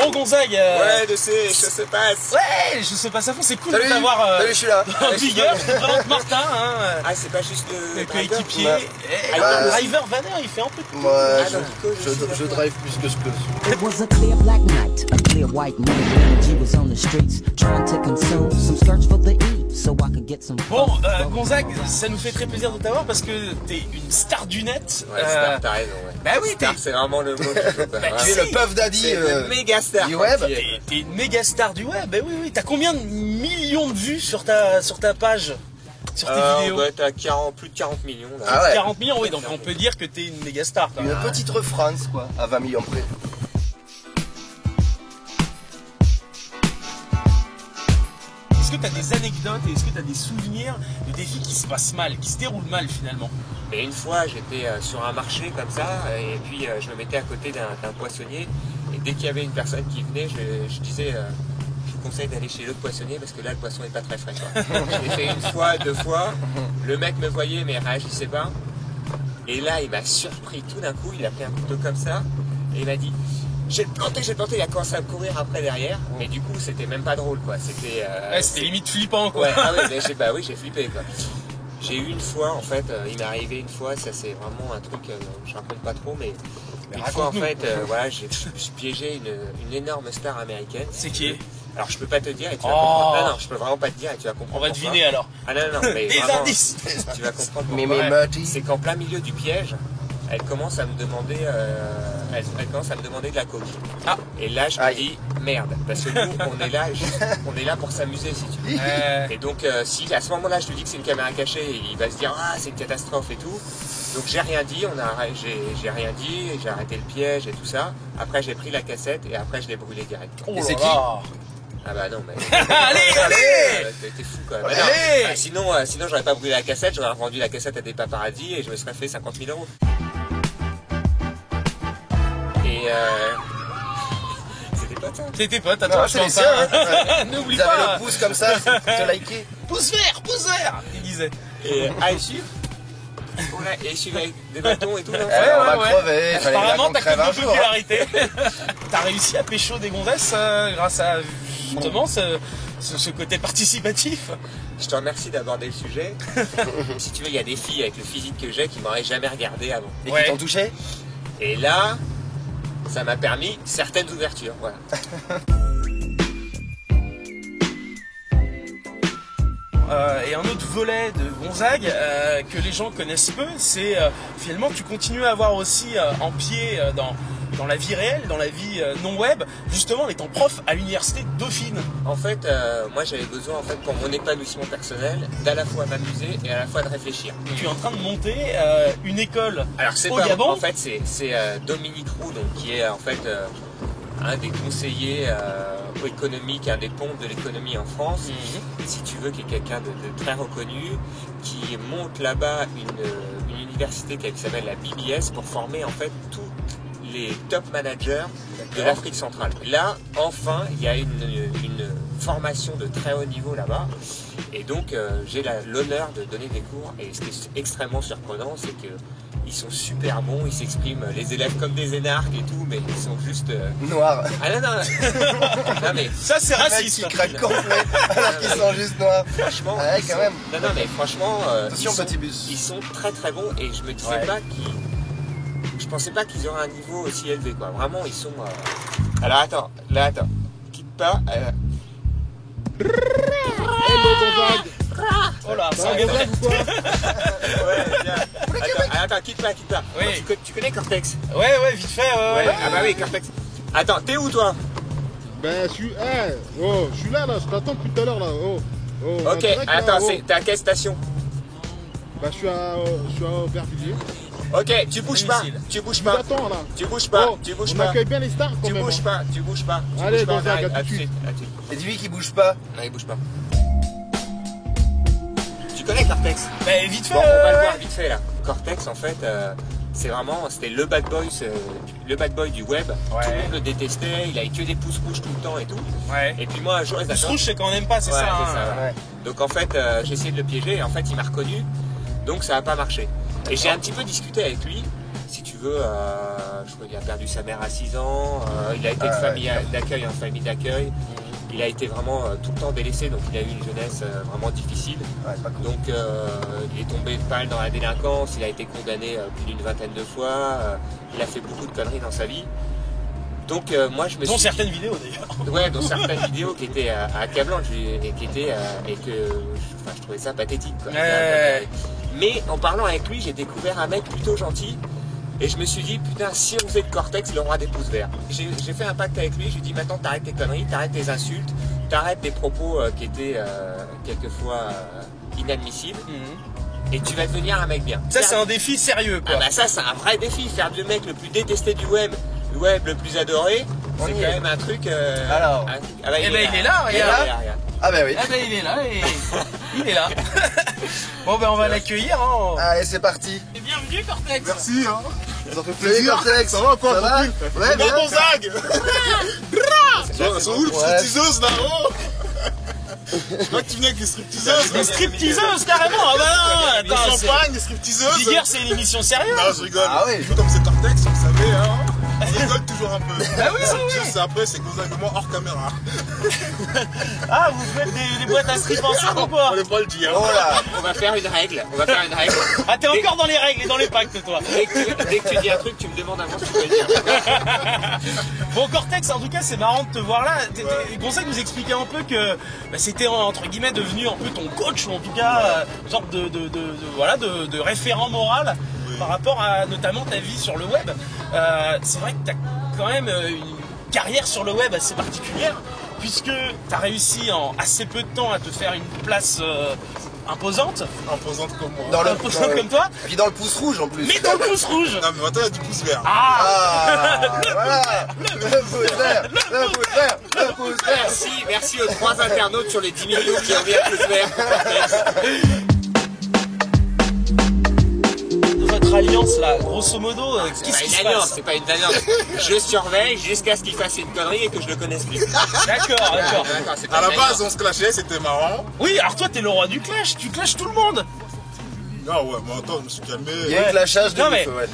Bon Gonzague Ouais, je sais, se passe. Ouais, je sais pas, ça fond, c'est cool Salut, de t'avoir salut, je suis là. en vigueur, je présente Martin, hein, Ah, c'est pas juste le coéquipier. Ouais. Driver Vader, il fait un peu de tout. Moi, donc, je drive plus que je peux. It was a clear black night, a clear white moon. Energy was on the streets, trying to consume some skirts for the E, so I could get some. Bon, Gonzague, ça nous fait très plaisir de t'avoir parce que t'es une star du net. Ouais, star, t'as raison, ouais. Bah oui, Star, c'est vraiment le mot que je veux pas. Tu es le Puff Daddy C'est le méga star du web. T'es une méga star du web. Bah oui, t'as combien de millions de vues sur ta page, sur tes vidéos? Bah, t'as plus de 40 millions là. Ah ouais. 40 millions, oui, donc on peut dire que t'es une méga star quand même. Une petite France quoi, à 20 millions près. Est-ce que tu as des anecdotes et est-ce que tu as des souvenirs de défis qui se passent mal, qui se déroulent mal finalement? Mais une fois, j'étais sur un marché comme ça, et puis je me mettais à côté d'un poissonnier, et dès qu'il y avait une personne qui venait, je disais, je vous conseille d'aller chez l'autre poissonnier parce que là, le poisson n'est pas très frais. Je l'ai fait une fois, deux fois, le mec me voyait mais réagissait pas, et là, il m'a surpris tout d'un coup, il a pris un couteau comme ça, et il m'a dit, j'ai tenté, il a commencé à me courir après derrière, mais du coup, c'était même pas drôle, quoi. C'était C'était limite flippant quoi. Ouais, ah ouais, mais j'ai flippé quoi. J'ai eu une fois, en fait, il m'est arrivé une fois, ça c'est vraiment un truc, je raconte pas trop, mais une fois en fait, voilà, j'ai piégé une énorme star américaine. C'est qui? Alors je peux pas te dire et tu vas comprendre. Non, je peux vraiment pas te dire et tu vas comprendre. On va pourquoi. deviner alors. Ah non, mais Des vraiment, indices. tu vas comprendre Mais pourquoi. Marty. C'est qu'en plein milieu du piège, elle commence à me demander, de la coke. Ah. Et là, je me dis merde, parce que nous, on est là pour s'amuser, si tu veux. Et donc, si à ce moment-là, je lui dis que c'est une caméra cachée, il va se dire ah c'est une catastrophe et tout. Donc j'ai rien dit, j'ai rien dit, j'ai arrêté le piège et tout ça. Après, j'ai pris la cassette et après, je l'ai brûlée direct. Oh Et c'est là qui là. Ah bah non, mais Allez t'es fou quand même. Allez. Non, sinon j'aurais pas brûlé la cassette, j'aurais revendu la cassette à des paparazzis et je me serais fait 50 000 euros. Et c'était pas ça. C'est tes potes, Non, attends, c'est je les pense siens, pas. N'oublie Vous avez pas. le pouce comme ça, te liker. Pouce vert, il disait. Et à essuie. Ouais, et essuie avec des bâtons et tout. Ouais, on va ouais. crever, fallait bien Apparemment, qu'on t'as crève quelques un jour. popularité. T'as réussi à pécho des gonzesses grâce à justement ce côté participatif. Je te remercie d'aborder le sujet. Si tu veux, il y a des filles avec le physique que j'ai qui m'auraient jamais regardé avant. Et Ouais. qui t'ont touché? Et là, ça m'a permis certaines ouvertures. Voilà. Et un autre volet de Gonzague que les gens connaissent peu, c'est finalement tu continues à avoir aussi en pied dans la vie réelle, dans la vie non web, justement en étant prof à l'université Dauphine. En fait, moi j'avais besoin, en fait, pour mon épanouissement personnel, d'à la fois m'amuser et à la fois de réfléchir. Tu es en train de monter une école Alors c'est au pas, Gabon. en fait, c'est Dominique Roux, donc, qui est en fait un des conseillers économiques, un des ponts de l'économie en France, si tu veux, qui est quelqu'un de très reconnu, qui monte là-bas une université qui s'appelle la BBS pour former en fait tous les top managers de l'Afrique centrale. Là, enfin, il y a une formation de très haut niveau là-bas, et donc j'ai l'honneur de donner des cours, et ce qui est extrêmement surprenant, c'est que ils sont super bons, ils s'expriment, les élèves comme des énarques et tout, mais ils sont juste... Noir. Ah non, non mais Ça c'est Mec raciste. qui craque complet alors qu'ils sont juste noirs. franchement... Ouais, ils quand sont- même. Non, mais franchement... Attention, petit bus. Ils sont très très bons, et je me disais Ouais. pas qu'ils... Je pensais pas qu'ils auraient un niveau aussi élevé, quoi. Vraiment, ils sont... Alors attends, quitte pas... Oh là, ça Ouais, va. Ouais, bien. Attends, quitte pas. Oui. Tu connais Cortex? Ouais, vite fait. Ouais. Ah bah oui, Cortex. Attends, t'es où toi? Ben, je suis là, je t'attends depuis tout à l'heure, là. Ok, direct, là, attends, t'es à quelle station? Ben, je suis à Aubervilliers. Ok, tu bouges pas, Domicile. tu bouges Je pas. t'attends, là. Tu bouges pas, Oh, tu bouges on pas. accueille bien les stars, quand Tu même. bouges hein. pas, tu bouges pas. Tu Allez, bouges pas, dans un on arrive, gars, à tout de tout de suite. suite, à tout de suite. Et dis-lui qu'il bouge pas. Non, il bouge pas. Tu connais Cortex? Bah vite fait. Bon, on va le ouais. voir vite fait là. Cortex, en fait, c'était le bad boy du web. Ouais. Tout le monde le détestait, il avait que des pouces rouges tout le temps et tout. Ouais. Et puis moi, un jour, ils Pouce rouge, c'est quand on n'aime pas, c'est Ouais, ça. c'est hein. ça. Ouais. Donc en fait, j'ai essayé de le piéger et en fait, il m'a reconnu. Donc ça n'a pas marché. Et j'ai un petit peu discuté avec lui, si tu veux. veux, je crois qu'il a perdu sa mère à 6 ans, il a été de famille d'accueil en famille d'accueil. Il a été vraiment tout le temps délaissé, donc il a eu une jeunesse vraiment difficile. Ouais, pas cool. Donc il est tombé pas mal dans la délinquance, il a été condamné plus d'une 20aine de fois, il a fait beaucoup de conneries dans sa vie. Donc moi je me Dont suis certaines vidéos d'ailleurs. Ouais, dans certaines vidéos qui étaient accablantes et qui étaient et que je trouvais ça pathétique, quoi. Mais en parlant avec lui, j'ai découvert un mec plutôt gentil. Et je me suis dit, putain, si on faisait de Cortex le roi des pouces verts. J'ai fait un pacte avec lui, je lui ai dit, maintenant t'arrêtes tes conneries, t'arrêtes tes insultes, t'arrêtes des propos qui étaient quelquefois inadmissibles, et tu vas devenir un mec bien. Ça, c'est un défi sérieux, quoi. Ah bah ça, c'est un vrai défi, faire du mec le plus détesté du web, le web le plus adoré, c'est quand même un truc... Alors. Ah bah, Eh ben, il est là, regarde. Ah bah oui. Ah ben il est là et il est là. Bon ben on va l'accueillir. Hein. Allez, c'est parti. Et bienvenue Cortex. Merci, hein. Ça en fait plaisir, Cortex. Ça va quoi, Ça va? tranquille? Ouais, bien. Gonzague. Elles sont où les stripteaseuses là? Oh, je crois que tu viens avec les stripteaseuses. Les stripteaseuses carrément. Ah bah non, Le attends, champagne, les stripteaseuses. Bigger c'est une émission sérieuse. Non, je rigole. Ah oui. Je joue comme c'est Cortex, vous savez, hein. On rigole toujours un peu. Ah oui, oui, oui. Juste après, c'est Gonzague et moi hors caméra. Ah vous faites des boîtes à strip ensemble ou quoi? On n'est pas le dire. Oh là. On va faire une règle, Ah t'es encore dans les règles et dans les pactes toi. Dès que tu dis un truc, tu me demandes avant si tu peux le dire. Bon Cortex en tout cas c'est marrant de te voir là. Gonzague nous expliquait un peu que bah, c'était entre guillemets devenu un peu ton coach ou en tout cas genre de référent moral par rapport à notamment ta vie sur le web. C'est vrai que tu as quand même une carrière sur le web assez particulière puisque tu as réussi en assez peu de temps à te faire une place imposante. Imposante comme moi. Dans le Imposante comme toi. Puis dans le pouce rouge en plus. Mais dans le pouce rouge. Non, mais maintenant, il y a du pouce vert. Ah, voilà. Le pouce vert. Le pouce vert. Le pouce vert. Merci aux 3 internautes sur les 10 millions qui ont mis un pouce vert. Votre alliance là, grosso modo, qu'est-ce qui se passe? C'est pas une alliance. Je surveille jusqu'à ce qu'il fasse une connerie et que je le connaisse plus. D'accord. C'est pas À la une base, alliance. on se clashait, c'était marrant. Oui, alors toi t'es le roi du clash, tu clashes tout le monde. Non, ouais, mais attends, je me suis calmé. Il y a eu clashage de Non mais, ouf, ouais.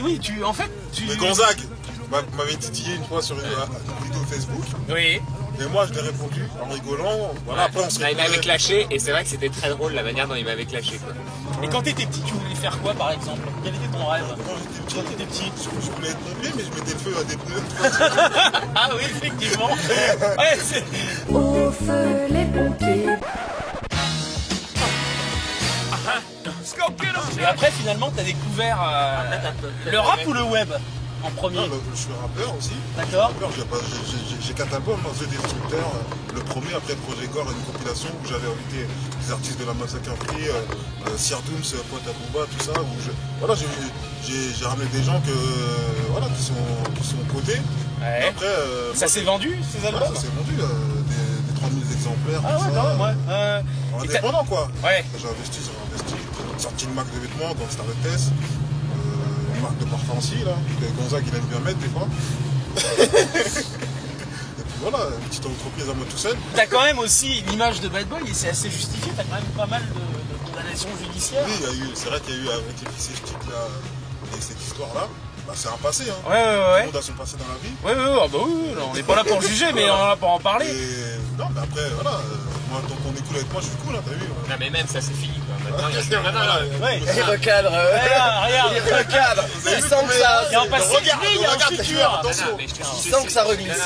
oui, en fait, tu... Mais Gonzague m'avait titillé une fois sur une vidéo Facebook. Oui. Et moi, je l'ai répondu en rigolant. Voilà, après, on se Là, il m'avait retrouvait. clashé et c'est vrai que c'était très drôle la manière dont il m'avait clashé, quoi. Et quand t'étais petit, tu voulais faire quoi par exemple? Quel était ton rêve? Quand t'étais petit. Je voulais être pompier, mais je mettais le feu à des pneus. Ah oui, effectivement. Ouais, c'est... Au feu les pompiers. Et après, finalement, t'as découvert le rap ou le web en premier? Non, je suis rappeur aussi. D'accord. Rappeur, j'ai 4 albums, The Destructeur, le premier, après Projet Gore, une compilation où j'avais invité des artistes de la Massacre Free, Sirdooms, Pointe à Combat, tout ça. Voilà, j'ai ramené des gens qui sont cotés. Ouais. Après, Ça s'est vendu, ces albums? ça s'est vendu, des 3000 exemplaires. Ah tout ouais, ça. quand même, ouais. En indépendant, quoi. Ouais. J'ai investi. Sorti une marque de vêtements, donc Star Test. Une marque de parfum aussi, là, que Gonzague il aime bien mettre des fois. Et puis voilà, une petite entreprise à moi tout seul. T'as quand même aussi l'image de Bad Boy et c'est assez justifié, t'as quand même pas mal de condamnations judiciaires. Oui, c'est vrai qu'il y a eu avec les fils et ch'tiques, là, et cette histoire-là, bah, c'est un passé, hein. Ouais. Tout le monde a son passé dans la vie. Ouais, bah oui, non, on n'est pas là pour juger, mais on est là pour en parler. Et non, mais après, voilà, moi, tant qu'on est cool avec moi, je suis cool, hein, t'as vu. Non, mais même ça, c'est fini, quoi. Maintenant, il y a... Ouais. Il recadre. Regarde. Il recadre. Il sent que ça. Il y a un passé, il y a un futur. Attention. mais je te dis, Il sent que ça reglisse.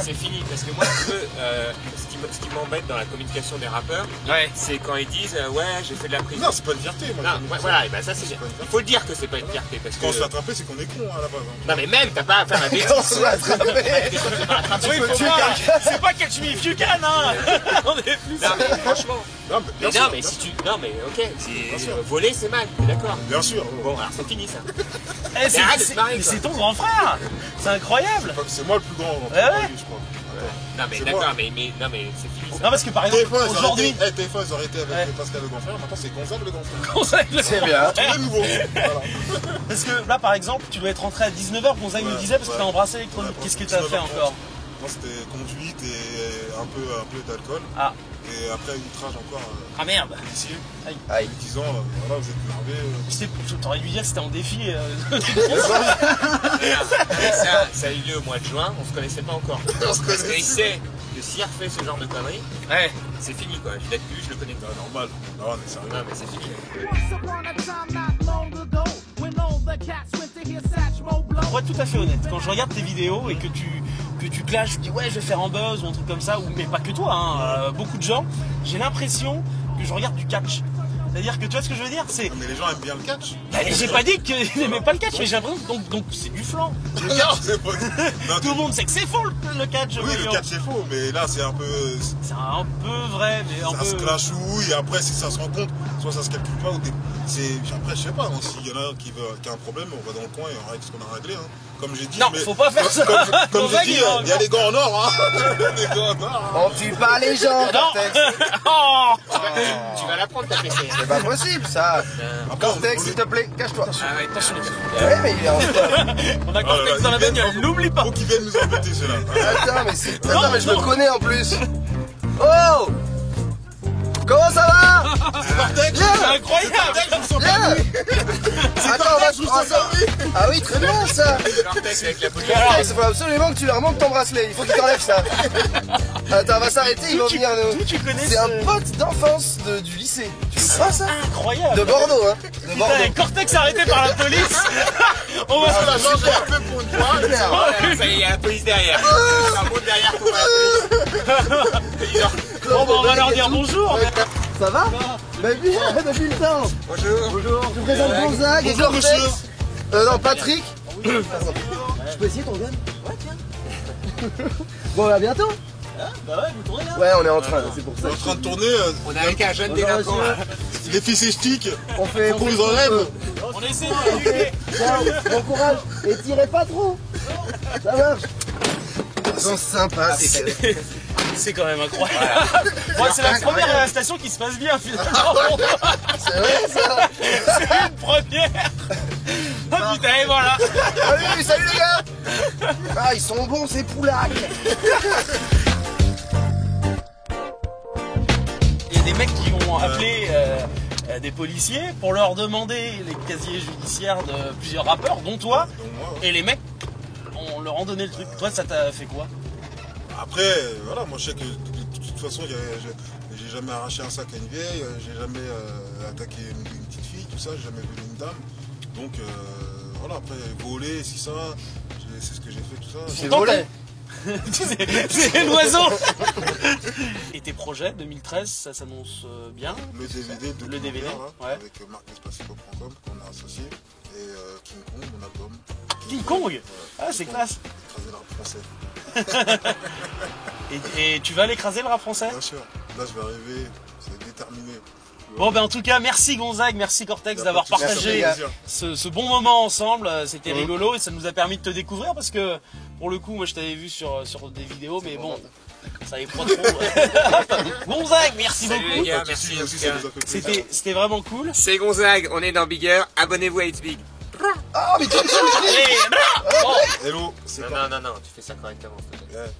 C'est fini, parce que moi, si tu veux, ce qui m'embête dans la communication des rappeurs, Ouais. c'est quand ils disent ouais, j'ai fait de la prison. Non, c'est pas une fierté, moi. Non, voilà, et ben ça c'est bien. Il faut le dire que c'est pas une fierté parce que. Quand on se fait attraper, c'est qu'on est con, hein, à la base. hein. Non mais même, t'as pas à faire un bêtise. Quand on se fait attraper. Oui, faut pas. C'est pas Catch Me If You Can, hein. On est plus. Non mais franchement. Non, mais bien sûr, Non mais si tu. Non mais ok, voler c'est mal, t'es d'accord. Bien sûr. Bon alors c'est fini ça. Eh, arrête de te marrer, mais quoi. c'est ton grand frère. C'est incroyable. C'est moi le plus grand dans Ouais. la vie, je crois. Non mais C'est d'accord, moi. mais non mais c'est fini ça. Non, parce que par exemple, TF1, aujourd'hui. ils auraient été avec Ouais. Pascal le grand frère, maintenant c'est Gonzague le grand frère. C'est bien. C'est nouveau. Voilà. Parce que là, par exemple, tu dois être rentré à 19h, Gonzague me Ouais, disait, parce que ouais. t'as embrassé l'électronique. Ouais, Qu'est-ce que t'as fait 19h30. encore? Moi c'était conduite et un peu d'alcool. Ah. Et après outrage encore. Ah merde. Policier. Aïe. En disant, voilà, vous êtes énervé. T'aurais dû dire que c'était en défi. Ça a eu lieu au mois de juin, on se connaissait pas encore. Parce qu'il sait que s'il refait ce genre de conneries, Ouais. c'est fini quoi. Je l'ai plus, je le connais pas. Normal. Non, on est sérieux. Non mais c'est fini. Pour être tout à fait honnête, quand je regarde tes vidéos et que tu clashes, tu dis ouais je vais faire un buzz ou un truc comme ça, mais pas que toi, hein, beaucoup de gens, j'ai l'impression que je regarde du catch. C'est-à-dire que tu vois ce que je veux dire, c'est. Mais les gens aiment bien le catch. Bah, j'ai pas dit qu'ils n'aimaient pas le catch, mais j'ai l'impression que donc c'est du flan. Le catch, Non, c'est pas. Non, tout le monde sait que c'est faux le catch. Oui, voyons. le catch c'est faux, mais là c'est un peu. C'est un peu vrai, mais un Ça peu. se clashouille et après si ça se rend compte, soit ça se calcule pas ou après je sais pas, hein, s'il y en a un qui a un problème, on va dans le coin et on règle ce qu'on a réglé. Hein. Comme j'ai dit. Non, mais... faut pas faire ça. Comme j'ai dit, il y a des gants en or, hein. Des gants en or. Hein. On tue pas les gens, Cortex. Oh Tu vas l'apprendre ta PC. C'est pas possible ça. Cortex, s'il te plaît, cache-toi. Ah ouais, attention. Ouais, mais il est en stop. On a Cortex dans la bagnole, n'oublie pas. Faut qu'ils viennent nous embêter, ceux-là. Attends, mais c'est. Attends, mais je le connais en plus. Oh! Comment ça va? C'est Cortex. C'est incroyable. Viens! Attends, on va Ah oui, très bien ça! Cortex avec la police. Alors, il faut absolument que tu leur remontes ton bracelet, il faut qu'il t'enlève ça. Attends, on va s'arrêter, ils vont venir nous. D'où tu connais C'est un pote d'enfance du lycée. Tu sais pas ça? Incroyable. De Bordeaux, hein? De Bordeaux. Putain, Cortex arrêté par la police. On va se La changé un peu pour une fois. Voilà, ça y est, il y a la police derrière. Ça monte derrière pour la police. Bon, bah, on va leur dire bonjour. Ça va? Bah oui, depuis le temps. Bonjour. Bonjour. Je vous présente Gonzague et Bonjour, Cortex. monsieur. Non, Patrick. Je peux essayer ton gun? Ouais, tiens. Bon, à bientôt. Bah ouais, vous tournez là. Ouais, on est en train, c'est pour On ça. est en train de tourner. On est avec un jeune délinquant là. Les fils et sticks. On fait. Faut qu'on nous enlève. On essaie de l'éduquer. Bon courage et tirez pas trop. Ça marche. Ils sont sympas, c'est C'est quand même incroyable. Moi, c'est la première arrestation qui se passe bien finalement. C'est vrai ça. C'est une première. Oh putain, et voilà. Salut les gars. Ah, ils sont bons ces poulacs. Il y a des mecs qui ont appelé des policiers pour leur demander les casiers judiciaires de plusieurs rappeurs, dont toi. Donc, moi, Et les mecs, on leur a donné le truc. Toi, ça t'a fait quoi? après, voilà, moi je sais que de toute façon, j'ai jamais arraché un sac à une vieille, j'ai jamais attaqué une petite fille, tout ça, j'ai jamais volé une dame. Donc voilà, après, voler, si ça, c'est ce que j'ai fait, tout ça. C'est volé. C'est l'oiseau. Et tes projets 2013, ça s'annonce bien? Le DVD de Le DVD, ouais. avec marcdespacito.com qu'on a associé et King Kong, mon album. King Kong. Ah, c'est classe. Écraser le rap français. Et tu vas l'écraser le rap français? Bien sûr, là je vais arriver, c'est déterminé. Bon ben en tout cas merci Gonzague, merci Cortex d'avoir Merci, partagé les gars. ce bon moment ensemble, c'était rigolo et ça nous a permis de te découvrir parce que pour le coup moi je t'avais vu sur des vidéos mais bon ça avait pas trop. Gonzague, merci Salut beaucoup. les gars, Pas de merci soucis, en aussi, tout ça cas. nous a fait plaisir. C'était vraiment cool. C'est Gonzague, on est dans Bigger, abonnez-vous à It's Big. Ah, mais tu Allez, bon. Hello, c'est Non, non, non, tu fais ça correctement. s'il te plaît. Ouais.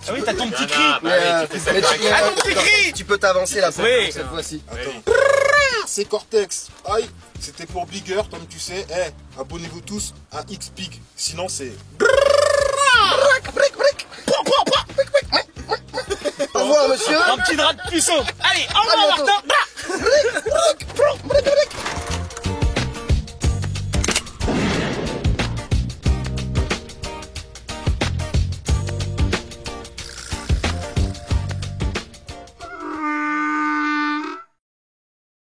Ah oui t'as ton petit Non, cri. non, bah oui, tu fais ça mais correctement. Ah, ton petit cri. tu peux t'avancer là Oui. cette fois-ci. Attends. C'est Cortex. Aïe, c'était pour Bigger, comme tu sais. Abonnez-vous tous à X-Pig. Sinon, c'est. Au revoir monsieur. Un petit drap de puceau. Allez, au revoir À bientôt. Martin.